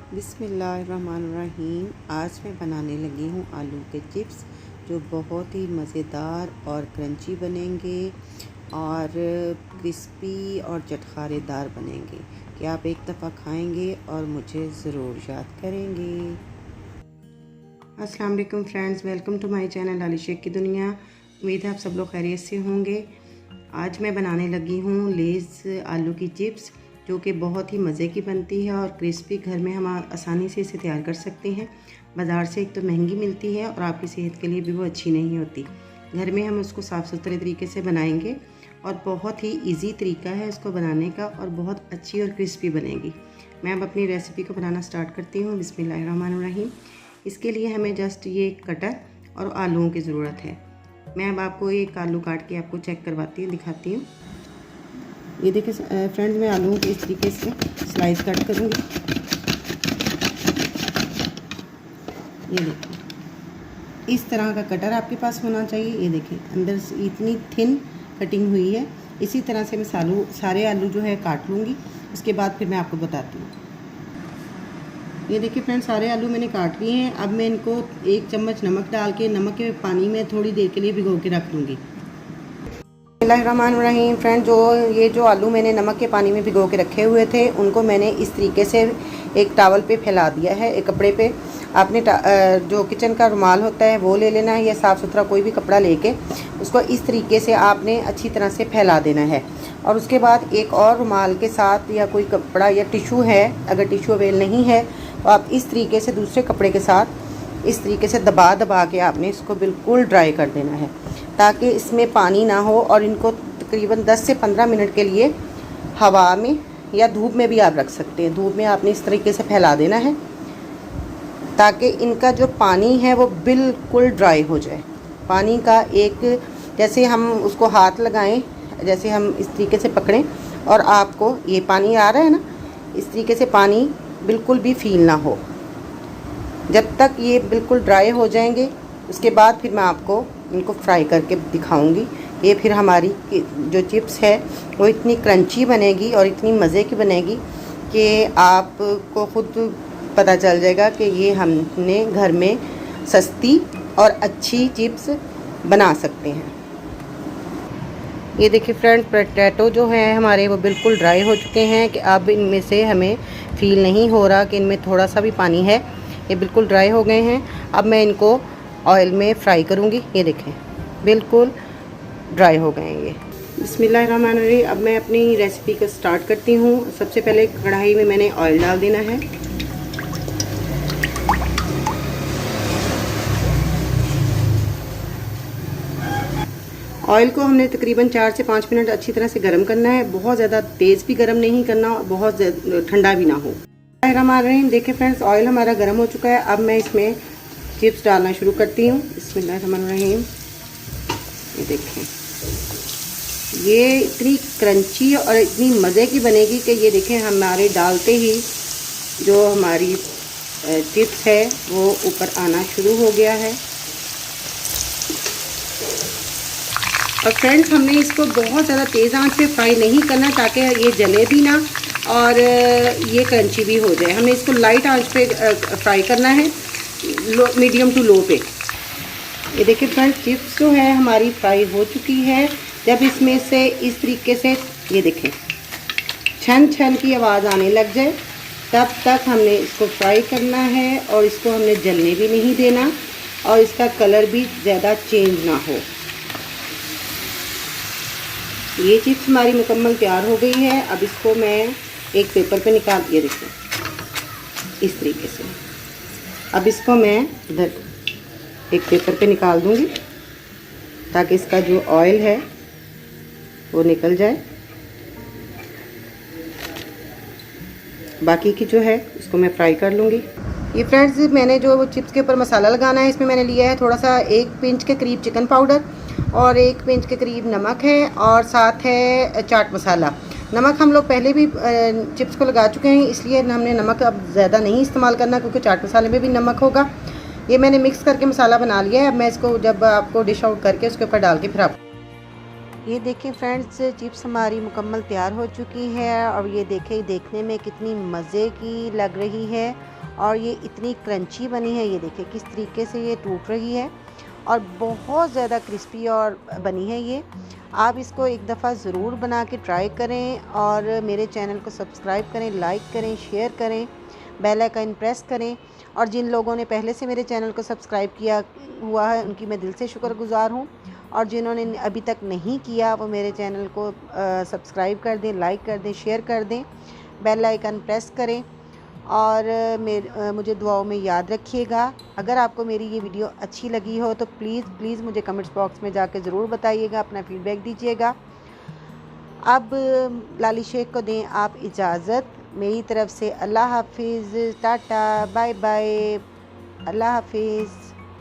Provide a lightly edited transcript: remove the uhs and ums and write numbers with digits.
बिस्मिल्लाहिर्रहमानिर्रहीम। आज मैं बनाने लगी हूँ आलू के चिप्स, जो बहुत ही मज़ेदार और क्रंची बनेंगे और क्रिस्पी और चटखारेदार बनेंगे कि आप एक दफ़ा खाएंगे और मुझे ज़रूर याद करेंगे। अस्सलाम वालेकुम friends, welcome to my channel Aali Sheikh की दुनिया। उम्मीद है आप सब लोग खैरियत से होंगे। आज मैं बनाने लगी हूँ लेज़ आलू की चिप्स, जो कि बहुत ही मज़े की बनती है और क्रिस्पी। घर में हम आसानी से इसे तैयार कर सकते हैं। बाज़ार से एक तो महंगी मिलती है और आपकी सेहत के लिए भी वो अच्छी नहीं होती। घर में हम उसको साफ़ सुथरे तरीके से बनाएंगे और बहुत ही इजी तरीका है इसको बनाने का और बहुत अच्छी और क्रिस्पी बनेगी। मैं अब अपनी रेसिपी को बनाना स्टार्ट करती हूँ। बिस्मिल्लाहिर्रहमानिर्रहीम। इसके लिए हमें जस्ट ये कटर और आलूओं की ज़रूरत है। मैं अब आपको एक आलू काट के आपको चेक करवाती हूँ, दिखाती हूँ। ये देखिए फ्रेंड्स, मैं आलूओं को इस तरीके से स्लाइस कट करूँगी। ये देखिए, इस तरह का कटर आपके पास होना चाहिए। ये देखिए, अंदर से इतनी थिन कटिंग हुई है। इसी तरह से मैं सारे आलू जो है काट लूँगी। उसके बाद फिर मैं आपको बताती हूँ। ये देखिए फ्रेंड्स, सारे आलू मैंने काट लिए हैं। अब मैं इनको 1 चम्मच नमक डाल के नमक के पानी में थोड़ी देर के लिए भिगो के रख दूँगी। बिस्मिल्लाहिर्रहमानिर्रहीम। फ्रेंड, जो आलू मैंने नमक के पानी में भिगो के रखे हुए थे, उनको मैंने इस तरीके से एक टॉवल पे फैला दिया है, एक कपड़े पे। आपने जो किचन का रुमाल होता है वो ले लेना है, या साफ़ सुथरा कोई भी कपड़ा लेके उसको इस तरीके से आपने अच्छी तरह से फैला देना है। और उसके बाद एक और रुमाल के साथ या कोई कपड़ा या टिशू है, अगर टिशू अवेल नहीं है तो आप इस तरीके से दूसरे कपड़े के साथ इस तरीके से दबा दबा के आपने इसको बिल्कुल ड्राई कर देना है, ताकि इसमें पानी ना हो। और इनको तकरीबन 10 से 15 मिनट के लिए हवा में या धूप में भी आप रख सकते हैं। धूप में आपने इस तरीके से फैला देना है, ताकि इनका जो पानी है वो बिल्कुल ड्राई हो जाए। पानी का एक, जैसे हम उसको हाथ लगाएं, जैसे हम इस तरीके से पकड़ें और आपको ये पानी आ रहा है ना, इस तरीके से पानी बिल्कुल भी फील ना हो। जब तक ये बिल्कुल ड्राई हो जाएंगे, उसके बाद फिर मैं आपको इनको फ्राई करके दिखाऊंगी। ये फिर हमारी जो चिप्स है वो इतनी क्रंची बनेगी और इतनी मज़े की बनेगी कि आपको ख़ुद पता चल जाएगा कि ये हमने घर में सस्ती और अच्छी चिप्स बना सकते हैं। ये देखिए फ्रेंड्स, पोटैटो जो है हमारे वो बिल्कुल ड्राई हो चुके हैं कि अब इनमें से हमें फ़ील नहीं हो रहा कि इनमें थोड़ा सा भी पानी है। ये बिल्कुल ड्राई हो गए हैं। अब मैं इनको ऑयल में फ्राई करूँगी। ये देखें, बिल्कुल ड्राई हो गए हैं ये। बिस्मिल्लाहिर्रहमानिर्रहीम। अब मैं अपनी रेसिपी को स्टार्ट करती हूँ। सबसे पहले कढ़ाई में मैंने ऑयल डाल देना है। ऑयल को हमने तकरीबन 4 से 5 मिनट अच्छी तरह से गर्म करना है। बहुत ज़्यादा तेज़ भी गर्म नहीं करना और बहुत ठंडा भी ना हो। बिस्मिल्लाहिर्रहमानिर्रहीम। देखिए फ्रेंड्स, ऑयल हमारा गर्म हो चुका है। अब मैं इसमें चिप्स डालना शुरू करती हूँ। बिस्मिल्लाहिर्रहमानिर्रहीम। ये देखें, ये इतनी क्रंची और इतनी मज़े की बनेगी कि ये देखें, हमारे डालते ही जो हमारी चिप्स है वो ऊपर आना शुरू हो गया है। और फ्रेंड्स, हमने इसको बहुत ज़्यादा तेज़ आंच पे फ्राई नहीं करना, ताकि ये जले भी ना और ये क्रंची भी हो जाए। हमें इसको लाइट आंच पे फ्राई करना है, मीडियम टू लो पे। ये देखिए फ्रेंड्स, चिप्स जो है हमारी फ्राई हो चुकी है। जब इसमें से इस तरीके से ये देखें छन छन की आवाज़ आने लग जाए, तब तक हमने इसको फ्राई करना है और इसको हमने जलने भी नहीं देना और इसका कलर भी ज़्यादा चेंज ना हो। ये चिप्स हमारी मुकम्मल तैयार हो गई है। अब इसको मैं एक पेपर पे निकाल, ये देखिए इस तरीके से। अब इसको मैं इधर एक पेपर पे निकाल दूंगी, ताकि इसका जो ऑयल है वो निकल जाए। बाकी की जो है उसको मैं फ्राई कर लूँगी। ये फ्रेंड्स, मैंने जो चिप्स के ऊपर मसाला लगाना है, इसमें मैंने लिया है थोड़ा सा 1 पिंच के करीब चिकन पाउडर और 1 पिंच के करीब नमक है और साथ है चाट मसाला। नमक हम लोग पहले भी चिप्स को लगा चुके हैं, इसलिए हमने नमक अब ज़्यादा नहीं इस्तेमाल करना, क्योंकि चाट मसाले में भी नमक होगा। ये मैंने मिक्स करके मसाला बना लिया है। अब मैं इसको जब आपको डिश आउट करके उसके ऊपर डाल के फिर आप ये देखें फ्रेंड्स, चिप्स हमारी मुकम्मल तैयार हो चुकी है और ये देखें देखने में कितनी मज़े की लग रही है और ये इतनी क्रंची बनी है। ये देखें किस तरीके से ये टूट रही है और बहुत ज़्यादा क्रिस्पी और बनी है ये। आप इसको एक दफ़ा ज़रूर बना के ट्राई करें और मेरे चैनल को सब्सक्राइब करें, लाइक करें, शेयर करें, बेल आइकन प्रेस करें। और जिन लोगों ने पहले से मेरे चैनल को सब्सक्राइब किया हुआ है उनकी मैं दिल से शुक्रगुज़ार हूँ, और जिन्होंने अभी तक नहीं किया वो मेरे चैनल को सब्सक्राइब कर दें, लाइक कर दें, शेयर कर दें, बेल आइकन प्रेस करें और मुझे दुआओं में याद रखिएगा। अगर आपको मेरी ये वीडियो अच्छी लगी हो तो प्लीज़ मुझे कमेंट्स बॉक्स में जाके ज़रूर बताइएगा, अपना फ़ीडबैक दीजिएगा। अब लाली शेख को दें आप इजाज़त। मेरी तरफ़ से अल्लाह हाफिज़, टाटा, बाय बाय, अल्लाह हाफिज़।